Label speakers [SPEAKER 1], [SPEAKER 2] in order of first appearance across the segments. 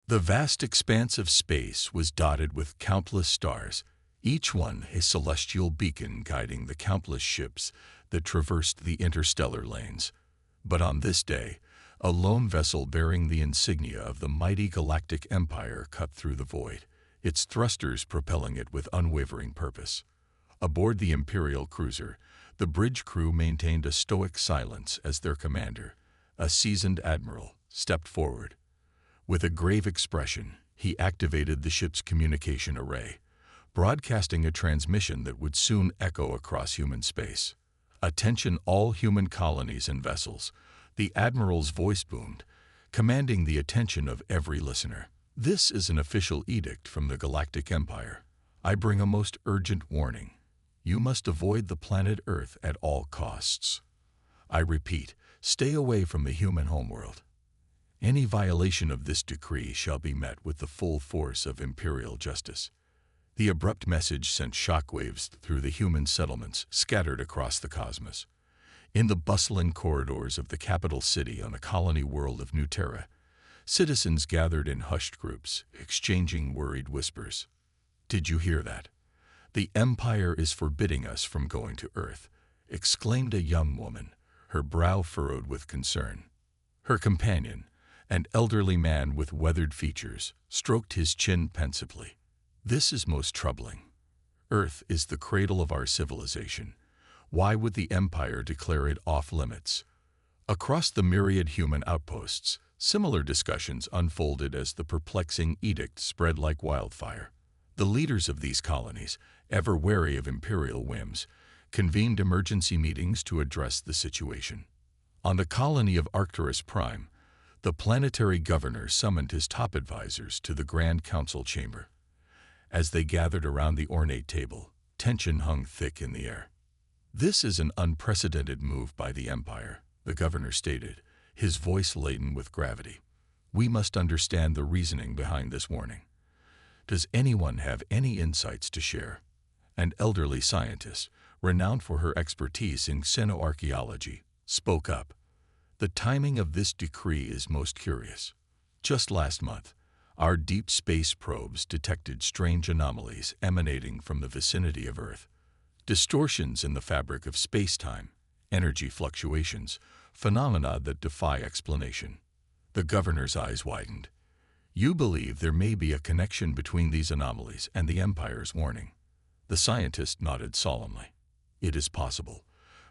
[SPEAKER 1] The vast expanse of space was dotted with countless stars, each one a celestial beacon guiding the countless ships that traversed the interstellar lanes. But on this day, a lone vessel bearing the insignia of the mighty Galactic Empire cut through the void, its thrusters propelling it with unwavering purpose. Aboard the Imperial cruiser, the bridge crew maintained a stoic silence as their commander, a seasoned admiral, stepped forward. With a grave expression, he activated the ship's communication array, broadcasting a transmission that would soon echo across human space. "Attention all human colonies and vessels," the admiral's voice boomed, commanding the attention of every listener. "This is an official edict from the Galactic Empire. I bring a most urgent warning. You must avoid the planet Earth at all costs. I repeat, stay away from the human homeworld. Any violation of this decree shall be met with the full force of imperial justice." The abrupt message sent shockwaves through the human settlements scattered across the cosmos. In the bustling corridors of the capital city on the colony world of New Terra, citizens gathered in hushed groups, exchanging worried whispers. "Did you hear that? The Empire is forbidding us from going to Earth," exclaimed a young woman, her brow furrowed with concern. Her companion, an elderly man with weathered features, stroked his chin pensively. "This is most troubling. Earth is the cradle of our civilization. Why would the Empire declare it off-limits?" Across the myriad human outposts, similar discussions unfolded as the perplexing edict spread like wildfire. The leaders of these colonies, ever wary of imperial whims, convened emergency meetings to address the situation. On the colony of Arcturus Prime, the planetary governor summoned his top advisors to the Grand Council chamber. As they gathered around the ornate table, tension hung thick in the air. "This is an unprecedented move by the Empire," the governor stated, his voice laden with gravity. "We must understand the reasoning behind this warning. Does anyone have any insights to share?" An elderly scientist, renowned for her expertise in xenoarchaeology, spoke up. "The timing of this decree is most curious. Just last month, our deep space probes detected strange anomalies emanating from the vicinity of Earth. Distortions in the fabric of space-time, energy fluctuations, phenomena that defy explanation." The governor's eyes widened. "You believe there may be a connection between these anomalies and the Empire's warning?" The scientist nodded solemnly. "It is possible.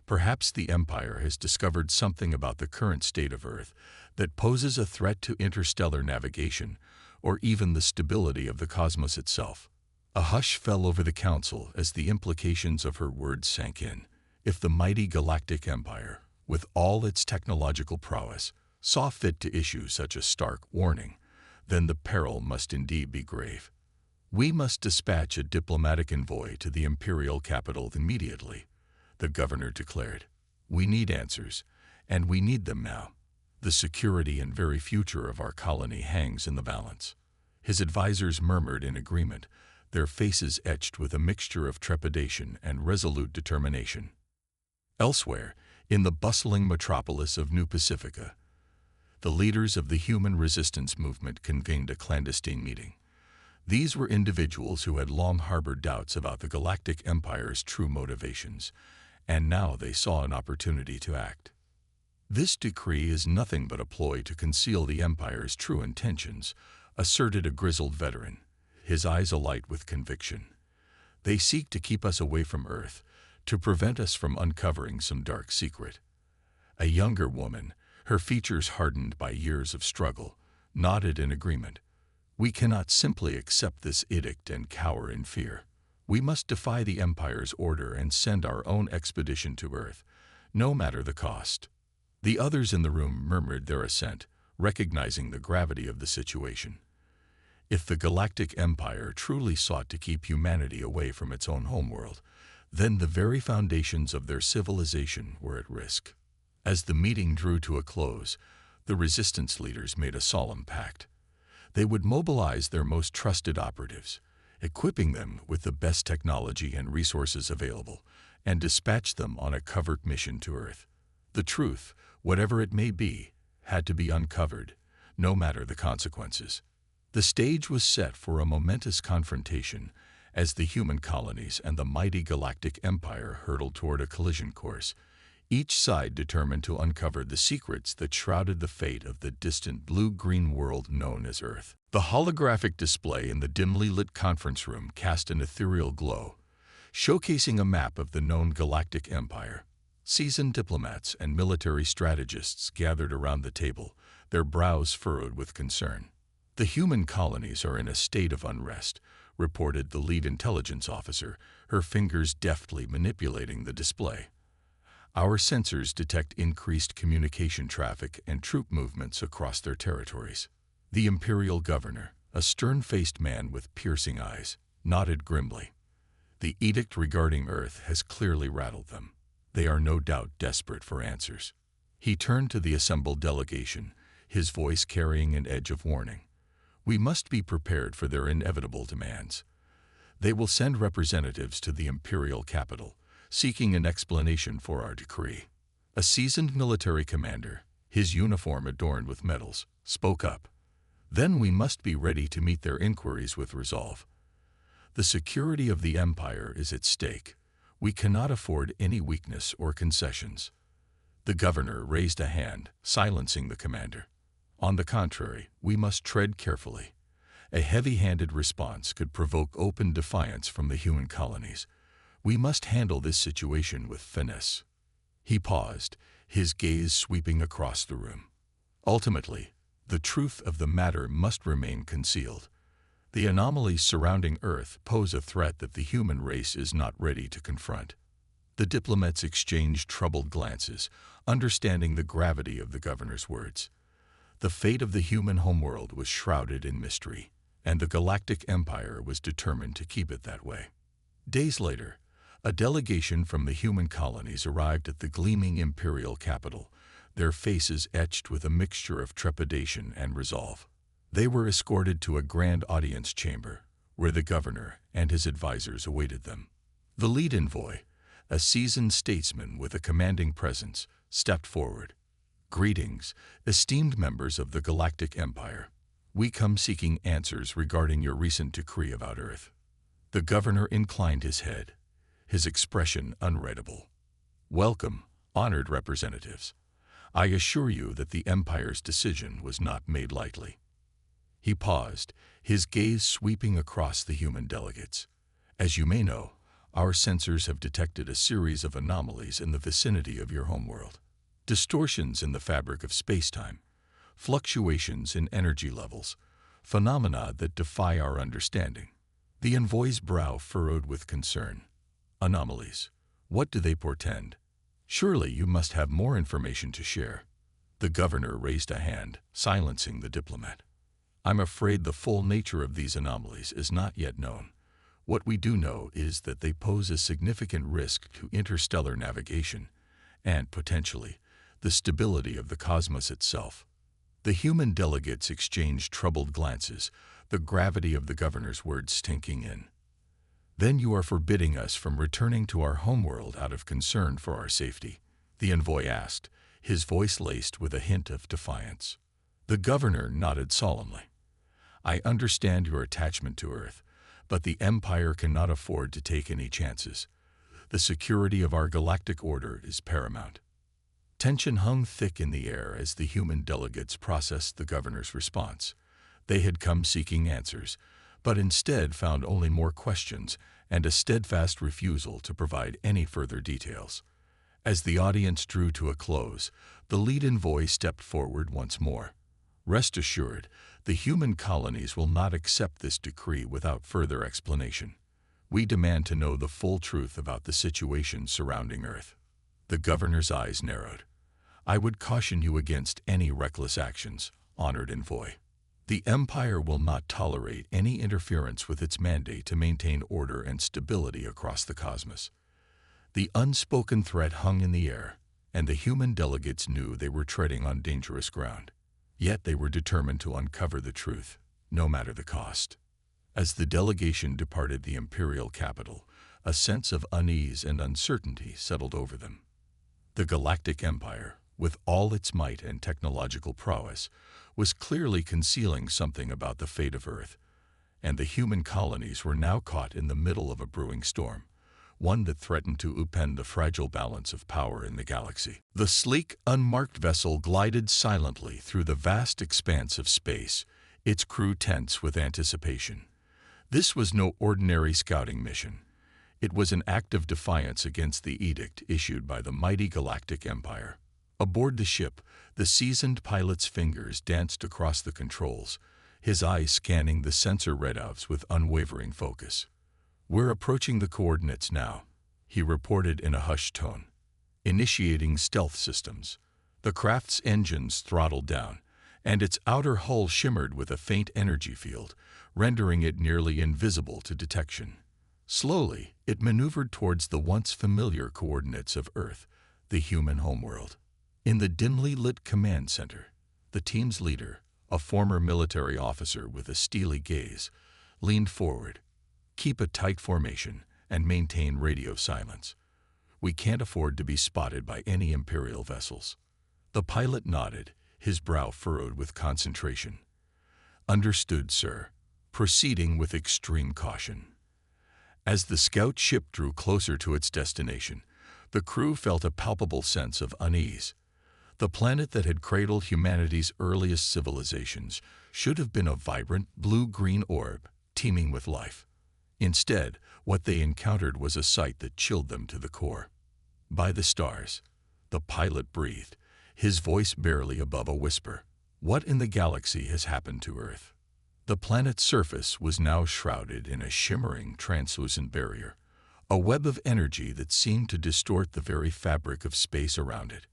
[SPEAKER 1] Perhaps the Empire has discovered something about the current state of Earth that poses a threat to interstellar navigation or even the stability of the cosmos itself." A hush fell over the council as the implications of her words sank in. If the mighty Galactic Empire, with all its technological prowess, saw fit to issue such a stark warning, then the peril must indeed be grave. "We must dispatch a diplomatic envoy to the imperial capital immediately," the governor declared. "We need answers, and we need them now. The security and very future of our colony hangs in the balance." His advisors murmured in agreement, their faces etched with a mixture of trepidation and resolute determination. Elsewhere, in the bustling metropolis of New Pacifica, the leaders of the human resistance movement convened a clandestine meeting. These were individuals who had long harbored doubts about the Galactic Empire's true motivations, and now they saw an opportunity to act. "This decree is nothing but a ploy to conceal the Empire's true intentions," asserted a grizzled veteran, his eyes alight with conviction. "They seek to keep us away from Earth, to prevent us from uncovering some dark secret." A younger woman, her features hardened by years of struggle, nodded in agreement. "We cannot simply accept this edict and cower in fear. We must defy the Empire's order and send our own expedition to Earth, no matter the cost." The others in the room murmured their assent, recognizing the gravity of the situation. If the Galactic Empire truly sought to keep humanity away from its own homeworld, then the very foundations of their civilization were at risk. As the meeting drew to a close, the resistance leaders made a solemn pact. They would mobilize their most trusted operatives, equipping them with the best technology and resources available, and dispatch them on a covert mission to Earth. The truth, whatever it may be, had to be uncovered, no matter the consequences. The stage was set for a momentous confrontation as the human colonies and the mighty Galactic Empire hurtled toward a collision course, each side determined to uncover the secrets that shrouded the fate of the distant blue-green world known as Earth. The holographic display in the dimly lit conference room cast an ethereal glow, showcasing a map of the known Galactic Empire. Seasoned diplomats and military strategists gathered around the table, their brows furrowed with concern. "The human colonies are in a state of unrest," reported the lead intelligence officer, her fingers deftly manipulating the display. "Our sensors detect increased communication traffic and troop movements across their territories." The Imperial Governor, a stern-faced man with piercing eyes, nodded grimly. "The edict regarding Earth has clearly rattled them. They are no doubt desperate for answers." He turned to the assembled delegation, his voice carrying an edge of warning. "We must be prepared for their inevitable demands. They will send representatives to the imperial capital, seeking an explanation for our decree." A seasoned military commander, his uniform adorned with medals, spoke up. "Then we must be ready to meet their inquiries with resolve. The security of the Empire is at stake. We cannot afford any weakness or concessions." The governor raised a hand, silencing the commander. "On the contrary, we must tread carefully. A heavy-handed response could provoke open defiance from the human colonies. We must handle this situation with finesse." He paused, his gaze sweeping across the room. "Ultimately, the truth of the matter must remain concealed. The anomalies surrounding Earth pose a threat that the human race is not ready to confront." The diplomats exchanged troubled glances, understanding the gravity of the governor's words. The fate of the human homeworld was shrouded in mystery, and the Galactic Empire was determined to keep it that way. Days later, a delegation from the human colonies arrived at the gleaming imperial capital, their faces etched with a mixture of trepidation and resolve. They were escorted to a grand audience chamber, where the governor and his advisors awaited them. The lead envoy, a seasoned statesman with a commanding presence, stepped forward. "Greetings, esteemed members of the Galactic Empire. We come seeking answers regarding your recent decree about Earth." The governor inclined his head, his expression unreadable. "Welcome, honored representatives. I assure you that the Empire's decision was not made lightly." He paused, his gaze sweeping across the human delegates. "As you may know, our sensors have detected a series of anomalies in the vicinity of your homeworld. Distortions in the fabric of space-time, fluctuations in energy levels, phenomena that defy our understanding." The envoy's brow furrowed with concern. "Anomalies. What do they portend? Surely you must have more information to share." The governor raised a hand, silencing the diplomat. "I'm afraid the full nature of these anomalies is not yet known. What we do know is that they pose a significant risk to interstellar navigation and, potentially, the stability of the cosmos itself." The human delegates exchanged troubled glances, the gravity of the governor's words sinking in. "Then you are forbidding us from returning to our homeworld out of concern for our safety?" the envoy asked, his voice laced with a hint of defiance. The governor nodded solemnly. "I understand your attachment to Earth, but the Empire cannot afford to take any chances. The security of our galactic order is paramount." Tension hung thick in the air as the human delegates processed the governor's response. They had come seeking answers, but instead found only more questions and a steadfast refusal to provide any further details. As the audience drew to a close, the lead envoy stepped forward once more. "Rest assured, the human colonies will not accept this decree without further explanation. We demand to know the full truth about the situation surrounding Earth." The governor's eyes narrowed. "I would caution you against any reckless actions, honored envoy. The Empire will not tolerate any interference with its mandate to maintain order and stability across the cosmos." The unspoken threat hung in the air, and the human delegates knew they were treading on dangerous ground. Yet they were determined to uncover the truth, no matter the cost. As the delegation departed the imperial capital, a sense of unease and uncertainty settled over them. The Galactic Empire, with all its might and technological prowess, was clearly concealing something about the fate of Earth, and the human colonies were now caught in the middle of a brewing storm, one that threatened to upend the fragile balance of power in the galaxy. The sleek, unmarked vessel glided silently through the vast expanse of space, its crew tense with anticipation. This was no ordinary scouting mission. It was an act of defiance against the edict issued by the mighty Galactic Empire. Aboard the ship, the seasoned pilot's fingers danced across the controls, his eyes scanning the sensor readouts with unwavering focus. "We're approaching the coordinates now," he reported in a hushed tone. "Initiating stealth systems." The craft's engines throttled down, and its outer hull shimmered with a faint energy field, rendering it nearly invisible to detection. Slowly, it maneuvered towards the once familiar coordinates of Earth, the human homeworld. In the dimly lit command center, the team's leader, a former military officer with a steely gaze, leaned forward. "Keep a tight formation and maintain radio silence. We can't afford to be spotted by any Imperial vessels." The pilot nodded, his brow furrowed with concentration. "Understood, sir," proceeding with extreme caution. As the scout ship drew closer to its destination, the crew felt a palpable sense of unease. The planet that had cradled humanity's earliest civilizations should have been a vibrant, blue-green orb, teeming with life. Instead, what they encountered was a sight that chilled them to the core. "By the stars," the pilot breathed, his voice barely above a whisper. "What in the galaxy has happened to Earth?" The planet's surface was now shrouded in a shimmering, translucent barrier, a web of energy that seemed to distort the very fabric of space around it.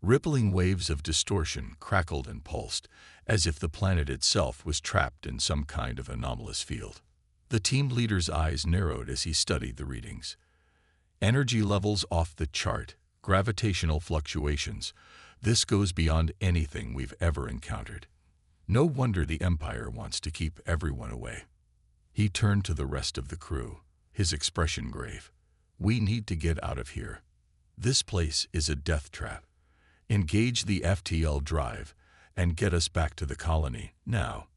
[SPEAKER 1] Rippling waves of distortion crackled and pulsed, as if the planet itself was trapped in some kind of anomalous field. The team leader's eyes narrowed as he studied the readings. Energy levels off the chart, gravitational fluctuations. This goes beyond anything we've ever encountered. No wonder the Empire wants to keep everyone away. He turned to the rest of the crew, his expression grave. "We need to get out of here. This place is a death trap. Engage the FTL drive and get us back to the colony, now."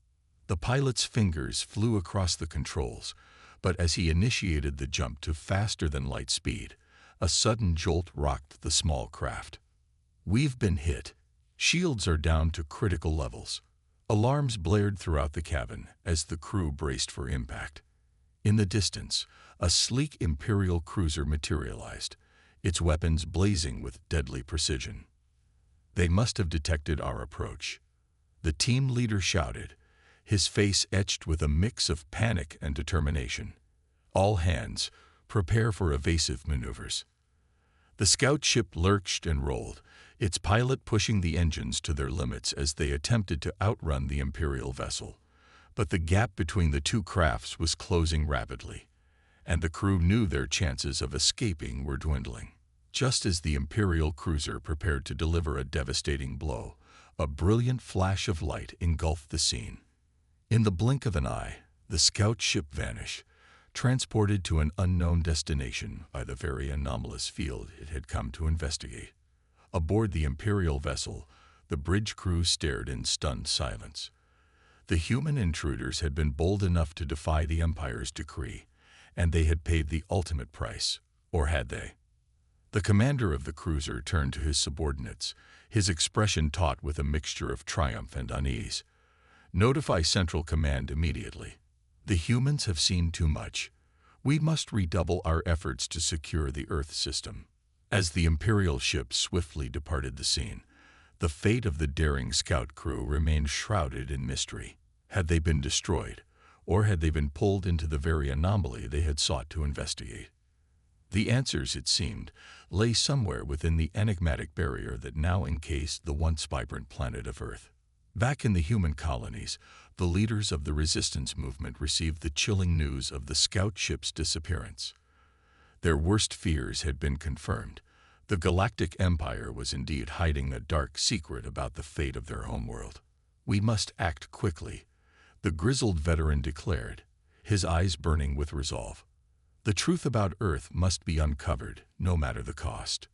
[SPEAKER 1] The pilot's fingers flew across the controls, but as he initiated the jump to faster-than-light speed, a sudden jolt rocked the small craft. "We've been hit. Shields are down to critical levels." Alarms blared throughout the cabin as the crew braced for impact. In the distance, a sleek Imperial cruiser materialized, its weapons blazing with deadly precision. "They must have detected our approach," the team leader shouted, his face etched with a mix of panic and determination. "All hands, prepare for evasive maneuvers." The scout ship lurched and rolled, its pilot pushing the engines to their limits as they attempted to outrun the Imperial vessel. But the gap between the two crafts was closing rapidly, and the crew knew their chances of escaping were dwindling. Just as the Imperial cruiser prepared to deliver a devastating blow, a brilliant flash of light engulfed the scene. In the blink of an eye, the scout ship vanished, transported to an unknown destination by the very anomalous field it had come to investigate. Aboard the Imperial vessel, the bridge crew stared in stunned silence. The human intruders had been bold enough to defy the Empire's decree, and they had paid the ultimate price, or had they? The commander of the cruiser turned to his subordinates, his expression taut with a mixture of triumph and unease. "Notify Central Command immediately. The humans have seen too much. We must redouble our efforts to secure the Earth system." As the Imperial ship swiftly departed the scene, the fate of the daring scout crew remained shrouded in mystery. Had they been destroyed, or had they been pulled into the very anomaly they had sought to investigate? The answers, it seemed, lay somewhere within the enigmatic barrier that now encased the once vibrant planet of Earth. Back in the human colonies, the leaders of the resistance movement received the chilling news of the scout ship's disappearance. Their worst fears had been confirmed. The Galactic Empire was indeed hiding a dark secret about the fate of their homeworld. "We must act quickly," the grizzled veteran declared, his eyes burning with resolve. "The truth about Earth must be uncovered, no matter the cost.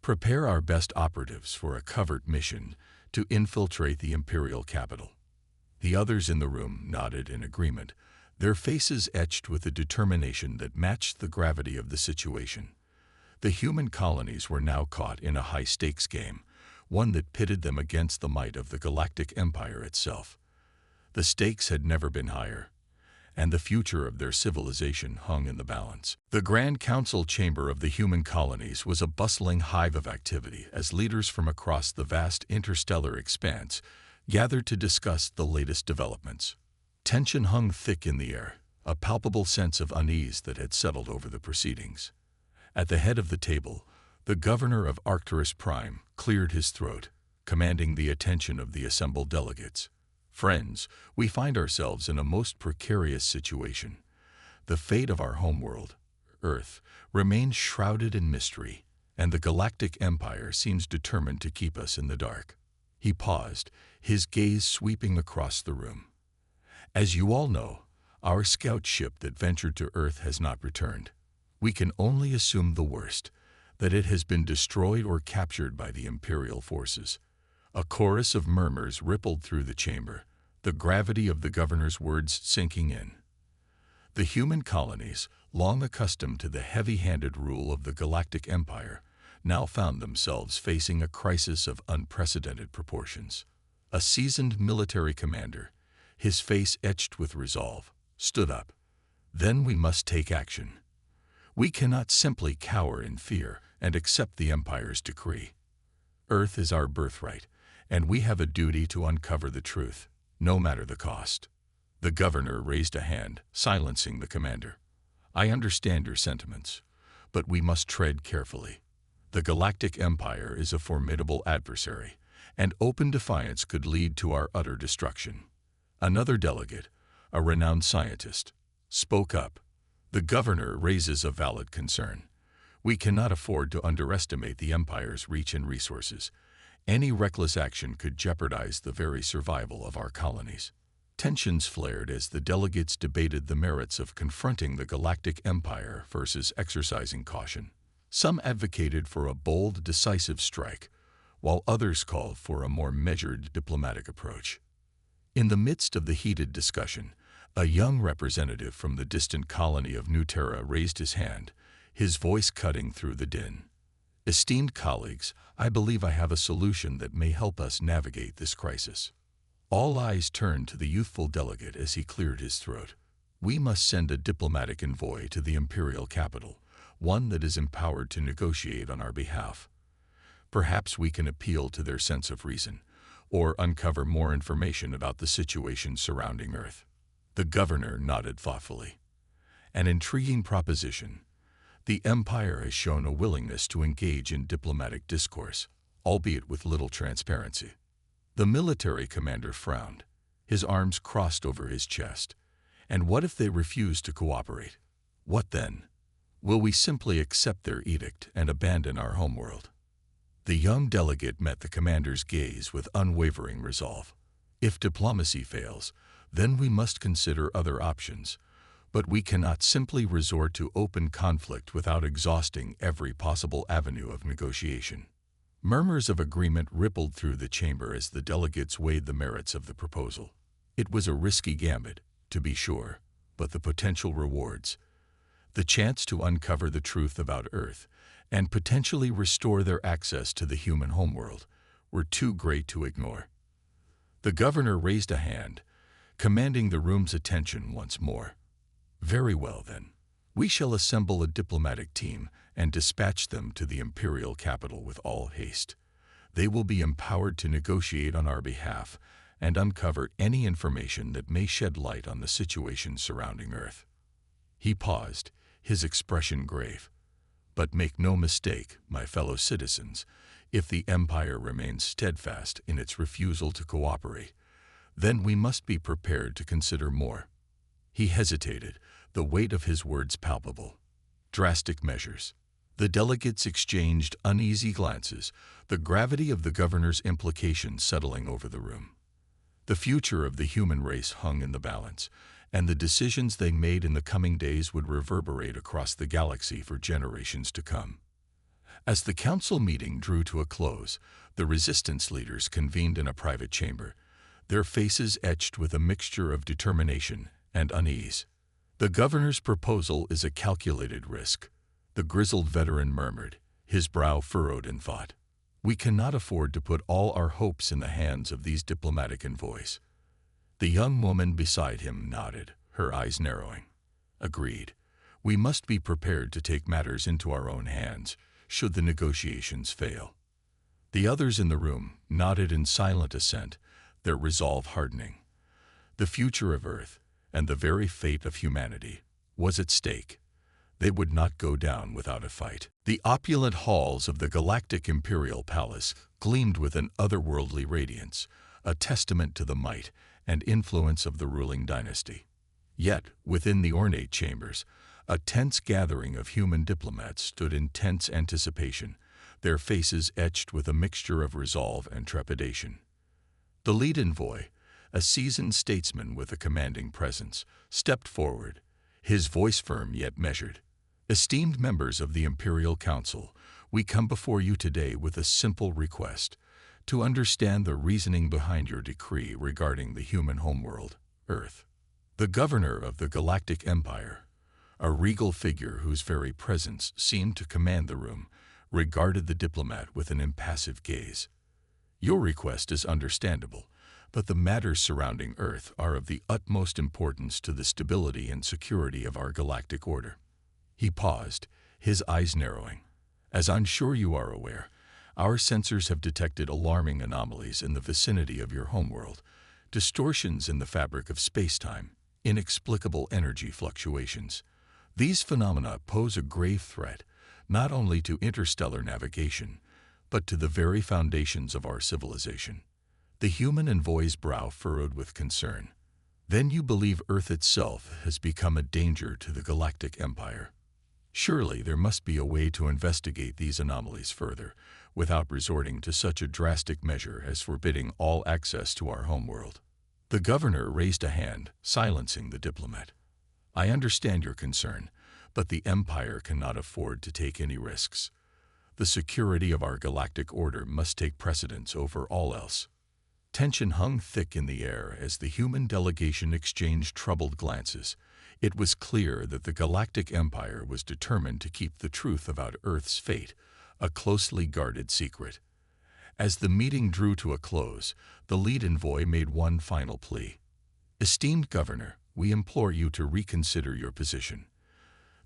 [SPEAKER 1] Prepare our best operatives for a covert mission to infiltrate the Imperial capital." The others in the room nodded in agreement, their faces etched with a determination that matched the gravity of the situation. The human colonies were now caught in a high-stakes game, one that pitted them against the might of the Galactic Empire itself. The stakes had never been higher, and the future of their civilization hung in the balance. The Grand Council chamber of the human colonies was a bustling hive of activity as leaders from across the vast interstellar expanse gathered to discuss the latest developments. Tension hung thick in the air, a palpable sense of unease that had settled over the proceedings. At the head of the table, the governor of Arcturus Prime cleared his throat, commanding the attention of the assembled delegates. Friends, we find ourselves in a most precarious situation. The fate of our homeworld, Earth, remains shrouded in mystery, and the Galactic Empire seems determined to keep us in the dark. He paused, his gaze sweeping across the room. As you all know, our scout ship that ventured to Earth has not returned. We can only assume the worst, that it has been destroyed or captured by the Imperial forces. A chorus of murmurs rippled through the chamber, the gravity of the governor's words sinking in. The human colonies, long accustomed to the heavy-handed rule of the Galactic Empire, now found themselves facing a crisis of unprecedented proportions. A seasoned military commander, his face etched with resolve, stood up. Then we must take action. We cannot simply cower in fear and accept the Empire's decree. Earth is our birthright, and we have a duty to uncover the truth, no matter the cost. The governor raised a hand, silencing the commander. I understand your sentiments, but we must tread carefully. The Galactic Empire is a formidable adversary, and open defiance could lead to our utter destruction. Another delegate, a renowned scientist, spoke up. The governor raises a valid concern. We cannot afford to underestimate the Empire's reach and resources. Any reckless action could jeopardize the very survival of our colonies. Tensions flared as the delegates debated the merits of confronting the Galactic Empire versus exercising caution. Some advocated for a bold, decisive strike, while others called for a more measured diplomatic approach. In the midst of the heated discussion, a young representative from the distant colony of New Terra raised his hand, his voice cutting through the din. Esteemed colleagues, I believe I have a solution that may help us navigate this crisis. All eyes turned to the youthful delegate as he cleared his throat. We must send a diplomatic envoy to the imperial capital, one that is empowered to negotiate on our behalf. Perhaps we can appeal to their sense of reason, or uncover more information about the situation surrounding Earth. The governor nodded thoughtfully. An intriguing proposition. The Empire has shown a willingness to engage in diplomatic discourse, albeit with little transparency. The military commander frowned, his arms crossed over his chest. And what if they refuse to cooperate? What then? Will we simply accept their edict and abandon our homeworld? The young delegate met the commander's gaze with unwavering resolve. If diplomacy fails, then we must consider other options, but we cannot simply resort to open conflict without exhausting every possible avenue of negotiation. Murmurs of agreement rippled through the chamber as the delegates weighed the merits of the proposal. It was a risky gambit, to be sure, but the potential rewards, the chance to uncover the truth about Earth and potentially restore their access to the human homeworld, were too great to ignore. The governor raised a hand, commanding the room's attention once more. Very well, then. We shall assemble a diplomatic team and dispatch them to the imperial capital with all haste. They will be empowered to negotiate on our behalf and uncover any information that may shed light on the situation surrounding Earth. He paused, his expression grave. But make no mistake, my fellow citizens, if the Empire remains steadfast in its refusal to cooperate, then we must be prepared to consider more. He hesitated, the weight of his words palpable. Drastic measures. The delegates exchanged uneasy glances, the gravity of the governor's implications settling over the room. The future of the human race hung in the balance, and the decisions they made in the coming days would reverberate across the galaxy for generations to come. As the council meeting drew to a close, the resistance leaders convened in a private chamber, their faces etched with a mixture of determination and unease. "The governor's proposal is a calculated risk," the grizzled veteran murmured, his brow furrowed in thought. "We cannot afford to put all our hopes in the hands of these diplomatic envoys." The young woman beside him nodded, her eyes narrowing. "Agreed. We must be prepared to take matters into our own hands, should the negotiations fail." The others in the room nodded in silent assent, their resolve hardening. The future of Earth, and the very fate of humanity, was at stake. They would not go down without a fight. The opulent halls of the Galactic Imperial Palace gleamed with an otherworldly radiance, a testament to the might and influence of the ruling dynasty. Yet, within the ornate chambers, a tense gathering of human diplomats stood in tense anticipation, their faces etched with a mixture of resolve and trepidation. The lead envoy, a seasoned statesman with a commanding presence, stepped forward, his voice firm yet measured. "Esteemed members of the Imperial Council, we come before you today with a simple request: to understand the reasoning behind your decree regarding the human homeworld, Earth." The governor of the Galactic Empire, a regal figure whose very presence seemed to command the room, regarded the diplomat with an impassive gaze. "Your request is understandable, but the matters surrounding Earth are of the utmost importance to the stability and security of our galactic order." He paused, his eyes narrowing. "As I'm sure you are aware, our sensors have detected alarming anomalies in the vicinity of your homeworld, distortions in the fabric of space-time, inexplicable energy fluctuations. These phenomena pose a grave threat, not only to interstellar navigation, but to the very foundations of our civilization." The human envoy's brow furrowed with concern. "Then you believe Earth itself has become a danger to the Galactic Empire? Surely there must be a way to investigate these anomalies further, without resorting to such a drastic measure as forbidding all access to our homeworld." The governor raised a hand, silencing the diplomat. "I understand your concern, but the Empire cannot afford to take any risks. The security of our galactic order must take precedence over all else." Tension hung thick in the air as the human delegation exchanged troubled glances. It was clear that the Galactic Empire was determined to keep the truth about Earth's fate a closely guarded secret. As the meeting drew to a close, the lead envoy made one final plea. "Esteemed Governor, we implore you to reconsider your position.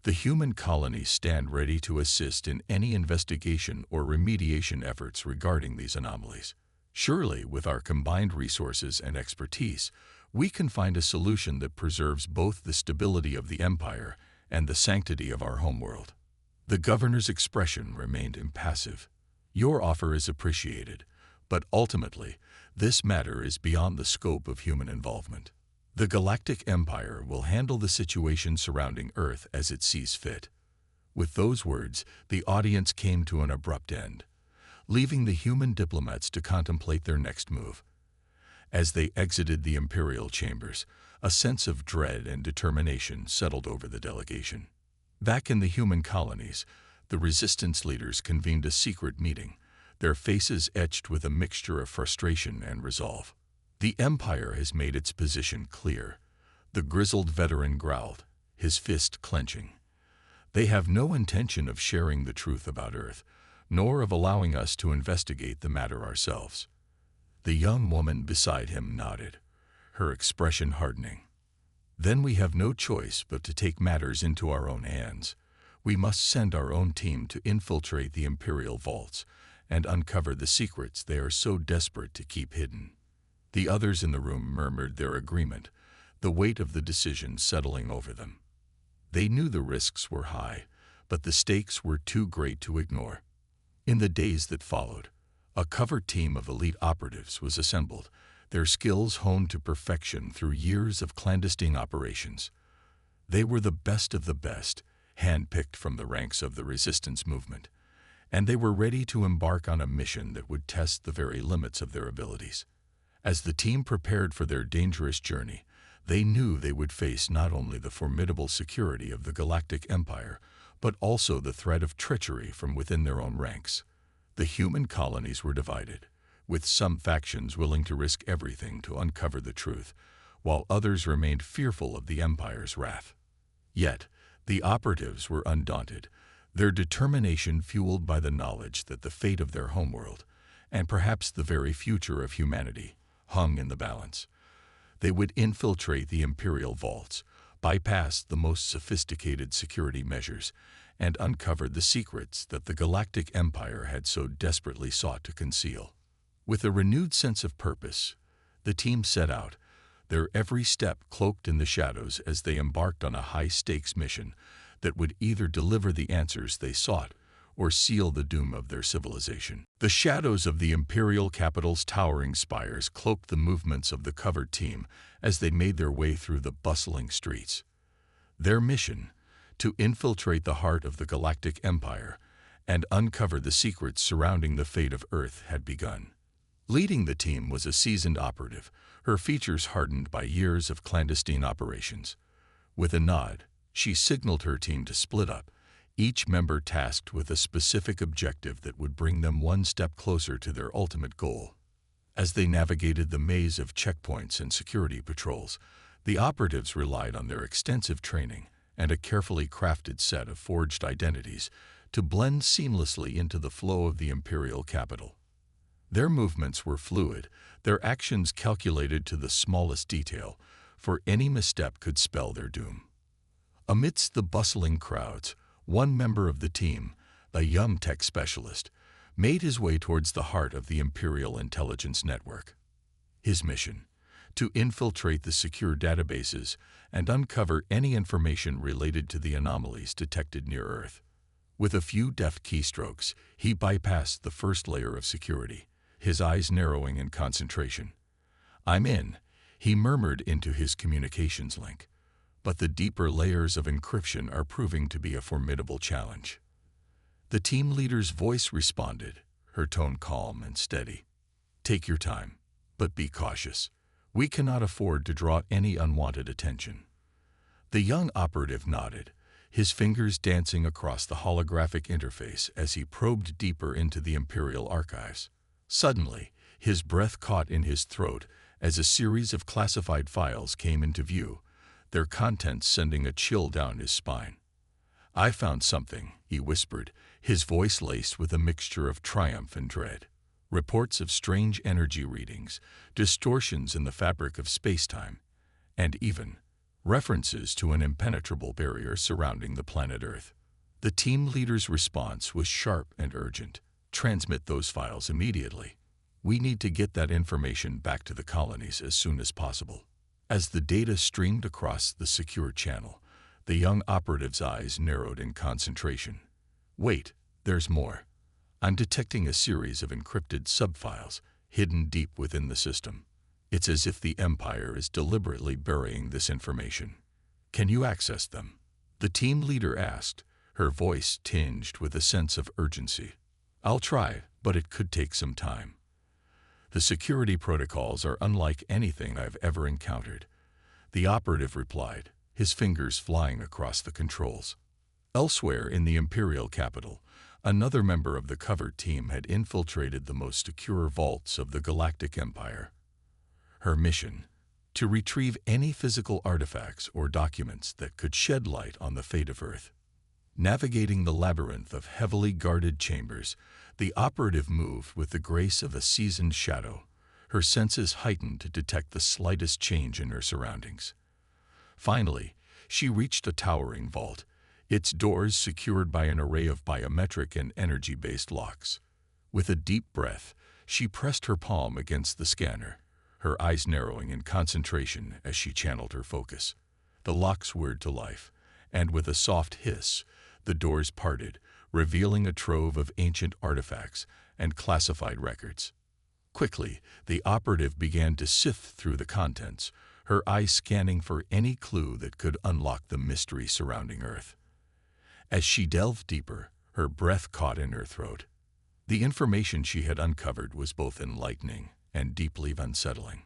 [SPEAKER 1] The human colonies stand ready to assist in any investigation or remediation efforts regarding these anomalies. Surely, with our combined resources and expertise, we can find a solution that preserves both the stability of the Empire and the sanctity of our homeworld." The governor's expression remained impassive. "Your offer is appreciated, but ultimately, this matter is beyond the scope of human involvement. The Galactic Empire will handle the situation surrounding Earth as it sees fit." With those words, the audience came to an abrupt end, leaving the human diplomats to contemplate their next move. As they exited the imperial chambers, a sense of dread and determination settled over the delegation. Back in the human colonies, the resistance leaders convened a secret meeting, their faces etched with a mixture of frustration and resolve. "The Empire has made its position clear," the grizzled veteran growled, his fist clenching. "They have no intention of sharing the truth about Earth, nor of allowing us to investigate the matter ourselves." The young woman beside him nodded, her expression hardening. "Then we have no choice but to take matters into our own hands. We must send our own team to infiltrate the Imperial vaults and uncover the secrets they are so desperate to keep hidden." The others in the room murmured their agreement, the weight of the decision settling over them. They knew the risks were high, but the stakes were too great to ignore. In the days that followed, a covert team of elite operatives was assembled, their skills honed to perfection through years of clandestine operations. They were the best of the best, handpicked from the ranks of the resistance movement, and they were ready to embark on a mission that would test the very limits of their abilities. As the team prepared for their dangerous journey, they knew they would face not only the formidable security of the Galactic Empire, but also the threat of treachery from within their own ranks. The human colonies were divided, with some factions willing to risk everything to uncover the truth, while others remained fearful of the Empire's wrath. Yet, the operatives were undaunted, their determination fueled by the knowledge that the fate of their homeworld, and perhaps the very future of humanity, hung in the balance. They would infiltrate the Imperial vaults, bypass the most sophisticated security measures, and uncover the secrets that the Galactic Empire had so desperately sought to conceal. With a renewed sense of purpose, the team set out, their every step cloaked in the shadows as they embarked on a high-stakes mission that would either deliver the answers they sought or seal the doom of their civilization. The shadows of the Imperial capital's towering spires cloaked the movements of the covered team as they made their way through the bustling streets. Their mission, to infiltrate the heart of the Galactic Empire and uncover the secrets surrounding the fate of Earth, had begun. Leading the team was a seasoned operative, her features hardened by years of clandestine operations. With a nod, she signaled her team to split up, each member tasked with a specific objective that would bring them one step closer to their ultimate goal. As they navigated the maze of checkpoints and security patrols, the operatives relied on their extensive training and a carefully crafted set of forged identities to blend seamlessly into the flow of the Imperial capital. Their movements were fluid, their actions calculated to the smallest detail, for any misstep could spell their doom. Amidst the bustling crowds, one member of the team, a young tech specialist, made his way towards the heart of the Imperial intelligence network. His mission: to infiltrate the secure databases and uncover any information related to the anomalies detected near Earth. With a few deft keystrokes, he bypassed the first layer of security, his eyes narrowing in concentration. "I'm in," he murmured into his communications link. But the deeper layers of encryption are proving to be a formidable challenge. The team leader's voice responded, her tone calm and steady. "Take your time, but be cautious. We cannot afford to draw any unwanted attention." The young operative nodded, his fingers dancing across the holographic interface as he probed deeper into the Imperial archives. Suddenly, his breath caught in his throat as a series of classified files came into view, their contents sending a chill down his spine. "I found something," he whispered, his voice laced with a mixture of triumph and dread. Reports of strange energy readings, distortions in the fabric of space-time, and even references to an impenetrable barrier surrounding the planet Earth. The team leader's response was sharp and urgent. "Transmit those files immediately. We need to get that information back to the colonies as soon as possible." As the data streamed across the secure channel, the young operative's eyes narrowed in concentration. "Wait, there's more. I'm detecting a series of encrypted subfiles hidden deep within the system. It's as if the Empire is deliberately burying this information. Can you access them?" The team leader asked, her voice tinged with a sense of urgency. "I'll try, but it could take some time. The security protocols are unlike anything I've ever encountered," the operative replied, his fingers flying across the controls. Elsewhere in the Imperial capital, another member of the covered team had infiltrated the most secure vaults of the Galactic Empire. Her mission: to retrieve any physical artifacts or documents that could shed light on the fate of Earth. Navigating the labyrinth of heavily guarded chambers, the operative moved with the grace of a seasoned shadow, her senses heightened to detect the slightest change in her surroundings. Finally, she reached a towering vault, its doors secured by an array of biometric and energy-based locks. With a deep breath, she pressed her palm against the scanner, her eyes narrowing in concentration as she channeled her focus. The locks whirred to life, and with a soft hiss, the doors parted, revealing a trove of ancient artifacts and classified records. Quickly, the operative began to sift through the contents, her eyes scanning for any clue that could unlock the mystery surrounding Earth. As she delved deeper, her breath caught in her throat. The information she had uncovered was both enlightening and deeply unsettling.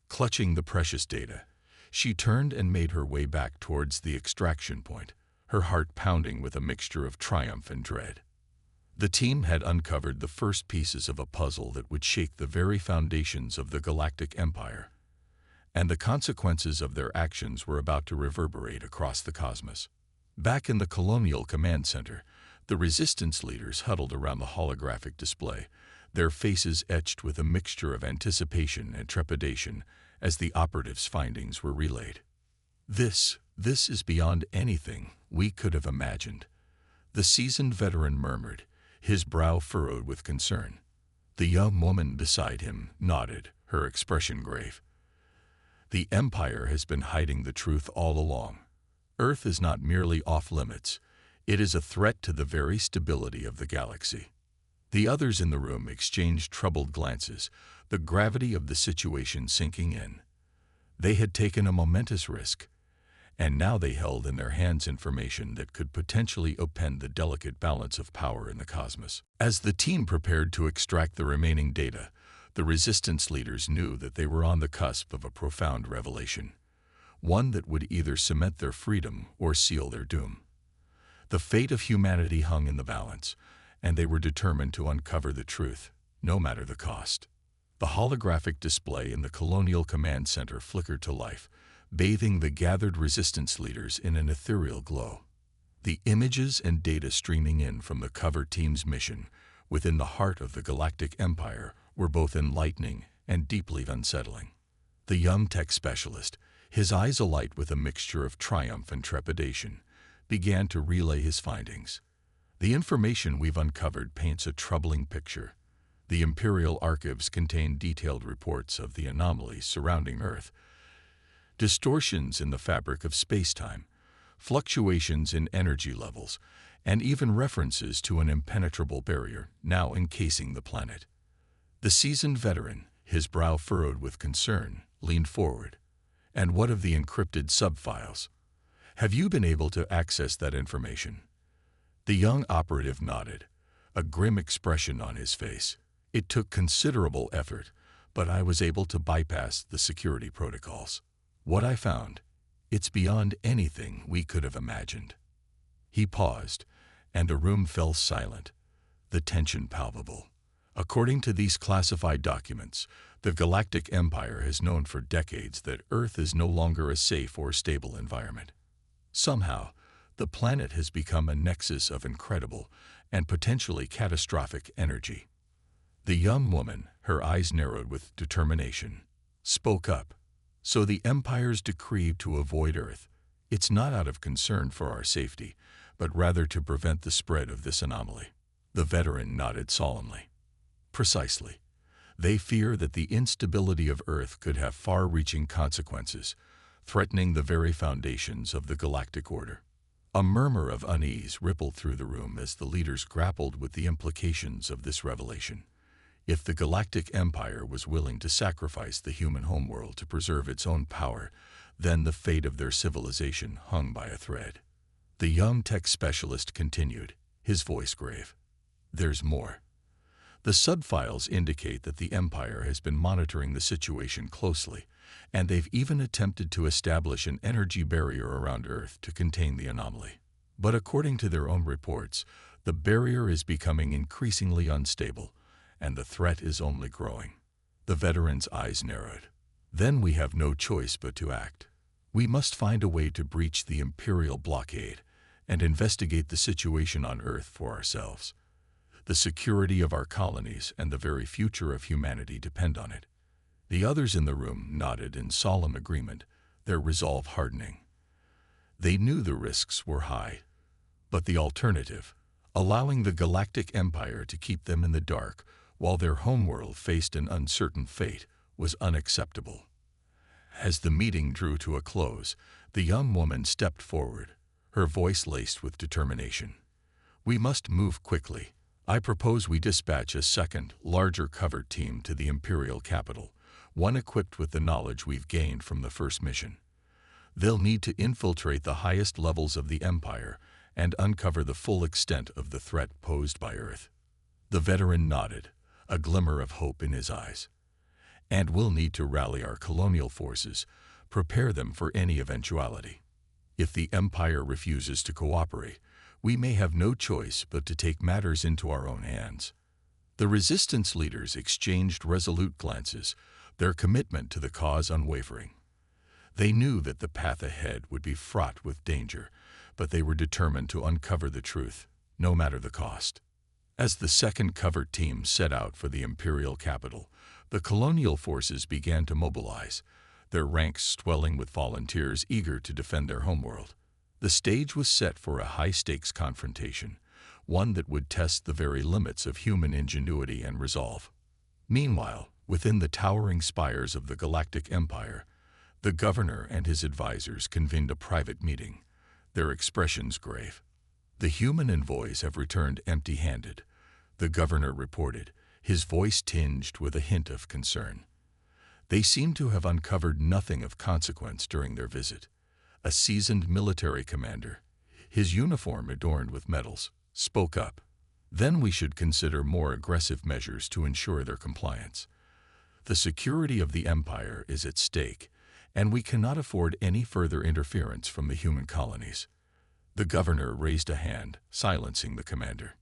[SPEAKER 1] Clutching the precious data, she turned and made her way back towards the extraction point, her heart pounding with a mixture of triumph and dread. The team had uncovered the first pieces of a puzzle that would shake the very foundations of the Galactic Empire, and the consequences of their actions were about to reverberate across the cosmos. Back in the Colonial Command Center, the Resistance leaders huddled around the holographic display, their faces etched with a mixture of anticipation and trepidation as the operatives' findings were relayed. This is beyond anything we could have imagined," the seasoned veteran murmured, his brow furrowed with concern. The young woman beside him nodded, her expression grave. "The Empire has been hiding the truth all along. Earth is not merely off-limits, it is a threat to the very stability of the galaxy." The others in the room exchanged troubled glances, the gravity of the situation sinking in. They had taken a momentous risk, and now they held in their hands information that could potentially upend the delicate balance of power in the cosmos. As the team prepared to extract the remaining data, the Resistance leaders knew that they were on the cusp of a profound revelation, one that would either cement their freedom or seal their doom. The fate of humanity hung in the balance, and they were determined to uncover the truth, no matter the cost. The holographic display in the Colonial Command Center flickered to life, bathing the gathered Resistance leaders in an ethereal glow. The images and data streaming in from the cover team's mission within the heart of the Galactic Empire were both enlightening and deeply unsettling. The young tech specialist, his eyes alight with a mixture of triumph and trepidation, began to relay his findings. "The information we've uncovered paints a troubling picture. The Imperial archives contain detailed reports of the anomalies surrounding Earth, distortions in the fabric of space-time, fluctuations in energy levels, and even references to an impenetrable barrier now encasing the planet." The seasoned veteran, his brow furrowed with concern, leaned forward. "And what of the encrypted sub-files? Have you been able to access that information?" The young operative nodded, a grim expression on his face. "It took considerable effort, but I was able to bypass the security protocols. What I found, it's beyond anything we could have imagined." He paused, and the room fell silent, the tension palpable. According to these classified documents, the Galactic Empire has known for decades that Earth is no longer a safe or stable environment. Somehow, the planet has become a nexus of incredible and potentially catastrophic energy. The young woman, her eyes narrowed with determination, spoke up. "So the Empire's decree to avoid Earth, it's not out of concern for our safety, but rather to prevent the spread of this anomaly." The veteran nodded solemnly. "Precisely. They fear that the instability of Earth could have far-reaching consequences, threatening the very foundations of the galactic order." A murmur of unease rippled through the room as the leaders grappled with the implications of this revelation. If the Galactic Empire was willing to sacrifice the human homeworld to preserve its own power, then the fate of their civilization hung by a thread. The young tech specialist continued, his voice grave. "There's more. The sub-files indicate that the Empire has been monitoring the situation closely, and they've even attempted to establish an energy barrier around Earth to contain the anomaly. But according to their own reports, the barrier is becoming increasingly unstable, and the threat is only growing." The veteran's eyes narrowed. "Then we have no choice but to act. We must find a way to breach the Imperial blockade and investigate the situation on Earth for ourselves. The security of our colonies and the very future of humanity depend on it." The others in the room nodded in solemn agreement, their resolve hardening. They knew the risks were high, but the alternative, allowing the Galactic Empire to keep them in the dark while their homeworld faced an uncertain fate, was unacceptable. As the meeting drew to a close, the young woman stepped forward, her voice laced with determination. "We must move quickly. I propose we dispatch a second, larger covered team to the Imperial capital, one equipped with the knowledge we've gained from the first mission. They'll need to infiltrate the highest levels of the Empire and uncover the full extent of the threat posed by Earth." The veteran nodded, a glimmer of hope in his eyes. "And we'll need to rally our colonial forces, prepare them for any eventuality. If the Empire refuses to cooperate, we may have no choice but to take matters into our own hands. The resistance leaders exchanged resolute glances, their commitment to the cause unwavering. They knew that the path ahead would be fraught with danger, but they were determined to uncover the truth, no matter the cost. As the second covert team set out for the imperial capital, the colonial forces began to mobilize, their ranks swelling with volunteers eager to defend their homeworld. The stage was set for a high-stakes confrontation, one that would test the very limits of human ingenuity and resolve. Meanwhile, within the towering spires of the Galactic Empire, the governor and his advisors convened a private meeting, their expressions grave. The human envoys have returned empty-handed, the governor reported, his voice tinged with a hint of concern. They seem to have uncovered nothing of consequence during their visit. A seasoned military commander, his uniform adorned with medals, spoke up. Then we should consider more aggressive measures to ensure their compliance. The security of the Empire is at stake, and we cannot afford any further interference from the human colonies. The governor raised a hand, silencing the commander.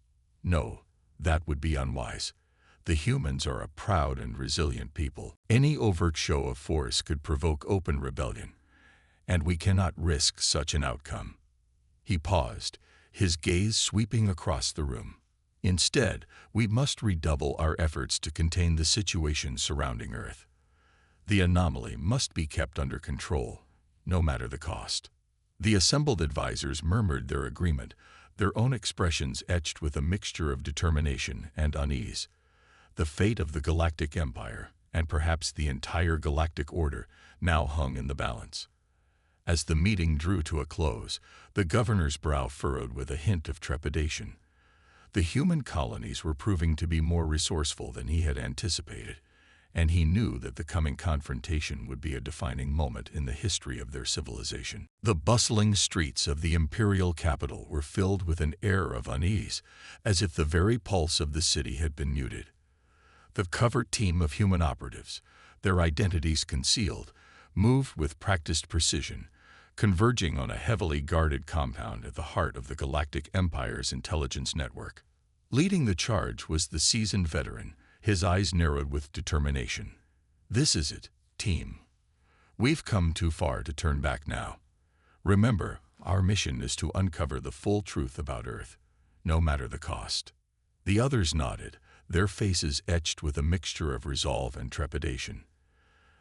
[SPEAKER 1] No, that would be unwise. The humans are a proud and resilient people. Any overt show of force could provoke open rebellion, and we cannot risk such an outcome. He paused, his gaze sweeping across the room. Instead, we must redouble our efforts to contain the situation surrounding Earth. The anomaly must be kept under control, no matter the cost. The assembled advisors murmured their agreement, their own expressions etched with a mixture of determination and unease. The fate of the Galactic Empire, and perhaps the entire galactic order, now hung in the balance. As the meeting drew to a close, the governor's brow furrowed with a hint of trepidation. The human colonies were proving to be more resourceful than he had anticipated, and he knew that the coming confrontation would be a defining moment in the history of their civilization. The bustling streets of the imperial capital were filled with an air of unease, as if the very pulse of the city had been muted. The covert team of human operatives, their identities concealed, moved with practiced precision, converging on a heavily guarded compound at the heart of the Galactic Empire's intelligence network. Leading the charge was the seasoned veteran, his eyes narrowed with determination. "This is it, team. We've come too far to turn back now. Remember, our mission is to uncover the full truth about Earth, no matter the cost." The others nodded, their faces etched with a mixture of resolve and trepidation.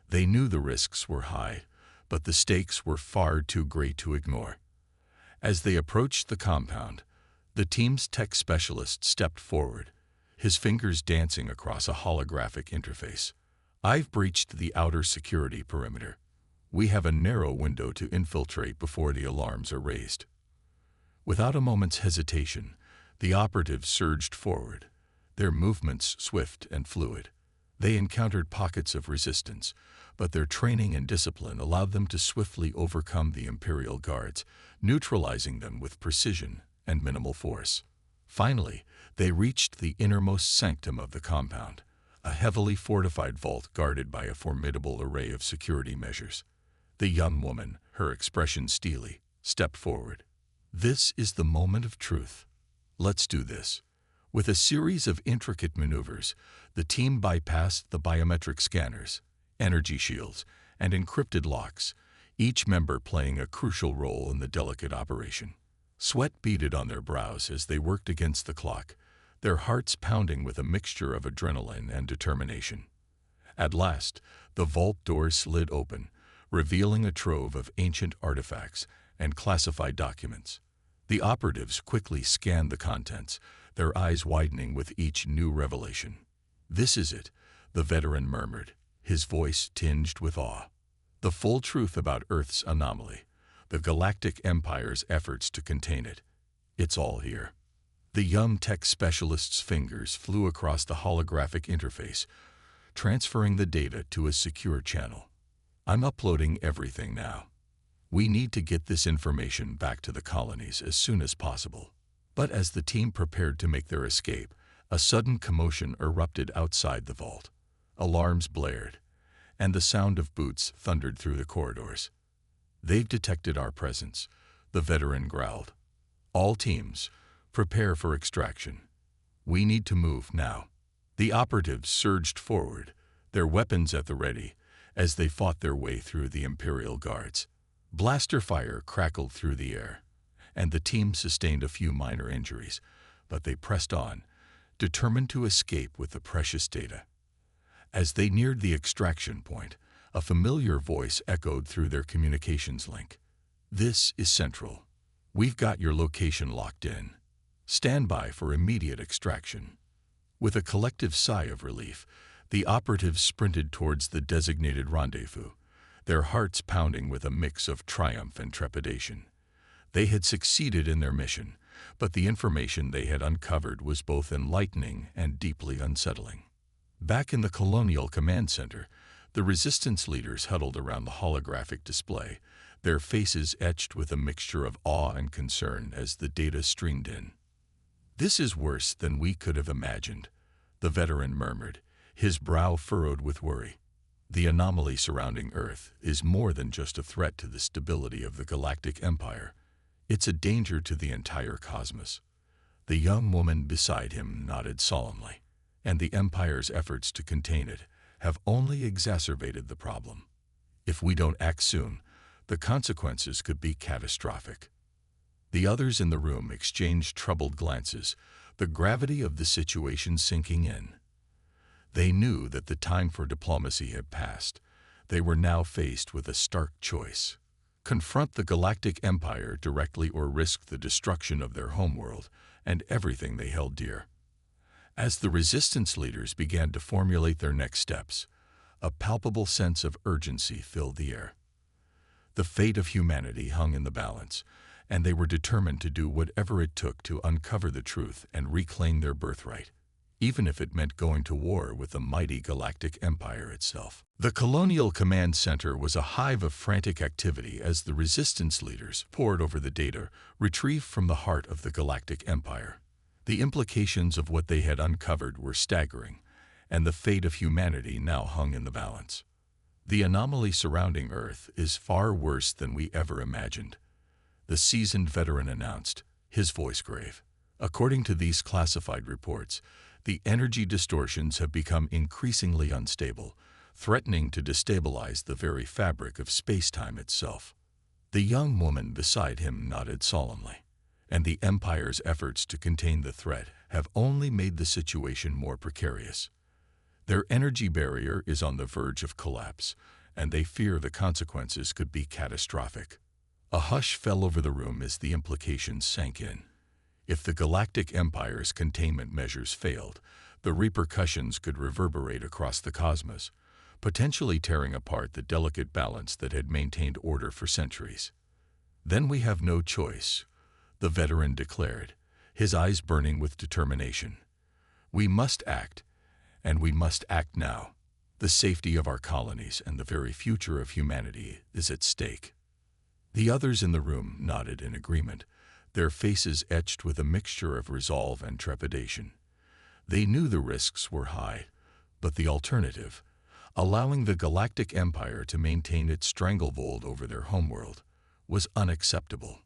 [SPEAKER 1] They knew the risks were high, but the stakes were far too great to ignore. As they approached the compound, the team's tech specialist stepped forward, his fingers dancing across a holographic interface. "I've breached the outer security perimeter. We have a narrow window to infiltrate before the alarms are raised." Without a moment's hesitation, the operatives surged forward, their movements swift and fluid. They encountered pockets of resistance, but their training and discipline allowed them to swiftly overcome the Imperial Guards, neutralizing them with precision and minimal force. Finally, they reached the innermost sanctum of the compound, a heavily fortified vault guarded by a formidable array of security measures. The young woman, her expression steely, stepped forward. "This is the moment of truth. Let's do this." With a series of intricate maneuvers, the team bypassed the biometric scanners, energy shields, and encrypted locks, each member playing a crucial role in the delicate operation. Sweat beaded on their brows as they worked against the clock, their hearts pounding with a mixture of adrenaline and determination. At last, the vault door slid open, revealing a trove of ancient artifacts and classified documents. The operatives quickly scanned the contents, their eyes widening with each new revelation. "This is it," the veteran murmured, his voice tinged with awe. "The full truth about Earth's anomaly, the Galactic Empire's efforts to contain it. It's all here." The young tech specialist's fingers flew across the holographic interface, transferring the data to a secure channel. "I'm uploading everything now. We need to get this information back to the colonies as soon as possible." But as the team prepared to make their escape, a sudden commotion erupted outside the vault. Alarms blared, and the sound of boots thundered through the corridors. "They've detected our presence," the veteran growled. All teams, prepare for extraction. We need to move now." The operatives surged forward, their weapons at the ready, as they fought their way through the Imperial Guards. Blaster fire crackled through the air, and the team sustained a few minor injuries, but they pressed on, determined to escape with the precious data. As they neared the extraction point, a familiar voice echoed through their communications link. "This is Central. We've got your location locked in. Stand by for immediate extraction." With a collective sigh of relief, the operatives sprinted towards the designated rendezvous, their hearts pounding with a mix of triumph and trepidation. They had succeeded in their mission, but the information they had uncovered was both enlightening and deeply unsettling. Back in the Colonial Command Center, the Resistance leaders huddled around the holographic display, their faces etched with a mixture of awe and concern as the data streamed in. "This is worse than we could have imagined," the veteran murmured, his brow furrowed with worry. "The anomaly surrounding Earth is more than just a threat to the stability of the Galactic Empire. It's a danger to the entire cosmos." The young woman beside him nodded solemnly, "and the Empire's efforts to contain it have only exacerbated the problem. If we don't act soon, the consequences could be catastrophic." The others in the room exchanged troubled glances, the gravity of the situation sinking in. They knew that the time for diplomacy had passed. They were now faced with a stark choice: confront the Galactic Empire directly or risk the destruction of their homeworld and everything they held dear. As the Resistance leaders began to formulate their next steps, a palpable sense of urgency filled the air. The fate of humanity hung in the balance, and they were determined to do whatever it took to uncover the truth and reclaim their birthright, even if it meant going to war with the mighty Galactic Empire itself. The Colonial Command Center was a hive of frantic activity as the Resistance leaders pored over the data retrieved from the heart of the Galactic Empire. The implications of what they had uncovered were staggering, and the fate of humanity now hung in the balance. "The anomaly surrounding Earth is far worse than we ever imagined," the seasoned veteran announced, his voice grave. "According to these classified reports, the energy distortions have become increasingly unstable, threatening to destabilize the very fabric of space-time itself." The young woman beside him nodded solemnly, "and the Empire's efforts to contain the threat have only made the situation more precarious. Their energy barrier is on the verge of collapse, and they fear the consequences could be catastrophic." A hush fell over the room as the implications sank in. If the Galactic Empire's containment measures failed, the repercussions could reverberate across the cosmos, potentially tearing apart the delicate balance that had maintained order for centuries. "Then we have no choice," the veteran declared, his eyes burning with determination. "We must act, and we must act now. The safety of our colonies and the very future of humanity is at stake." The others in the room nodded in agreement, their faces etched with a mixture of resolve and trepidation. They knew the risks were high, but the alternative, allowing the Galactic Empire to maintain its stranglehold over their homeworld, was unacceptable.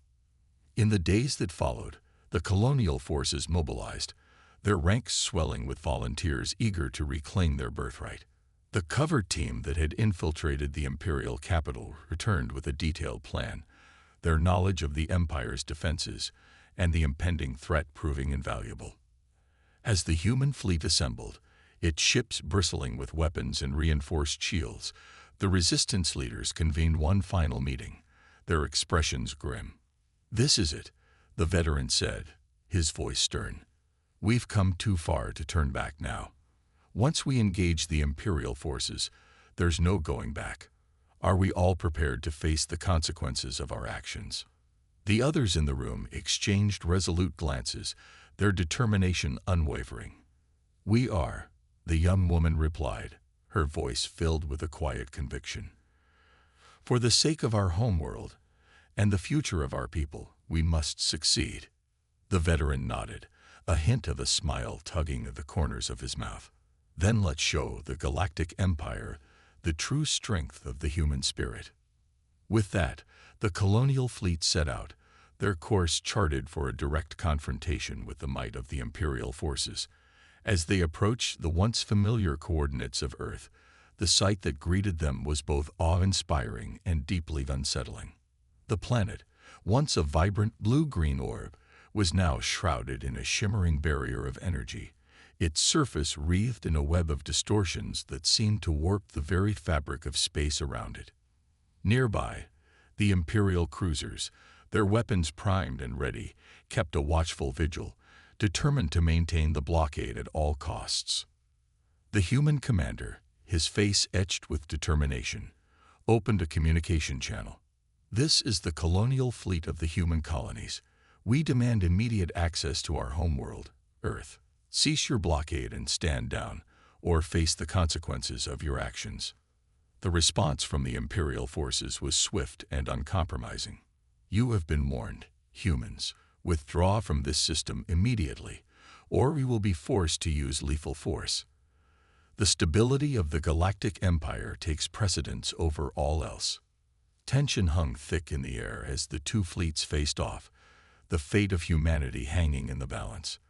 [SPEAKER 1] In the days that followed, the colonial forces mobilized, their ranks swelling with volunteers eager to reclaim their birthright. The covert team that had infiltrated the imperial capital returned with a detailed plan, their knowledge of the Empire's defenses and the impending threat proving invaluable. As the human fleet assembled, its ships bristling with weapons and reinforced shields, the Resistance leaders convened one final meeting, their expressions grim. "This is it," the veteran said, his voice stern. "We've come too far to turn back now. Once we engage the Imperial forces, there's no going back. Are we all prepared to face the consequences of our actions?" The others in the room exchanged resolute glances, their determination unwavering. "We are," the young woman replied, her voice filled with a quiet conviction. "For the sake of our homeworld and the future of our people, we must succeed." The veteran nodded, a hint of a smile tugging at the corners of his mouth. "Then let's show the Galactic Empire the true strength of the human spirit." With that, the colonial fleet set out, their course charted for a direct confrontation with the might of the Imperial forces. As they approached the once familiar coordinates of Earth, the sight that greeted them was both awe-inspiring and deeply unsettling. The planet, once a vibrant blue-green orb, was now shrouded in a shimmering barrier of energy, its surface wreathed in a web of distortions that seemed to warp the very fabric of space around it. Nearby, the Imperial cruisers, their weapons primed and ready, kept a watchful vigil, determined to maintain the blockade at all costs. The human commander, his face etched with determination, opened a communication channel. "This is the colonial fleet of the human colonies. We demand immediate access to our homeworld, Earth. Cease your blockade and stand down, or face the consequences of your actions." The response from the Imperial forces was swift and uncompromising. "You have been warned, humans. Withdraw from this system immediately, or we will be forced to use lethal force. The stability of the Galactic Empire takes precedence over all else." Tension hung thick in the air as the two fleets faced off, the fate of humanity hanging in the balance.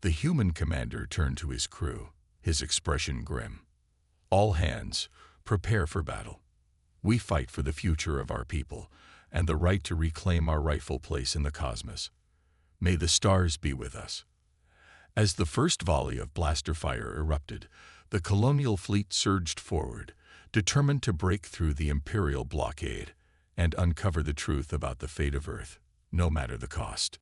[SPEAKER 1] The human commander turned to his crew, his expression grim. "All hands, prepare for battle. We fight for the future of our people and the right to reclaim our rightful place in the cosmos. May the stars be with us." As the first volley of blaster fire erupted, the colonial fleet surged forward, determined to break through the Imperial blockade and uncover the truth about the fate of Earth, no matter the cost.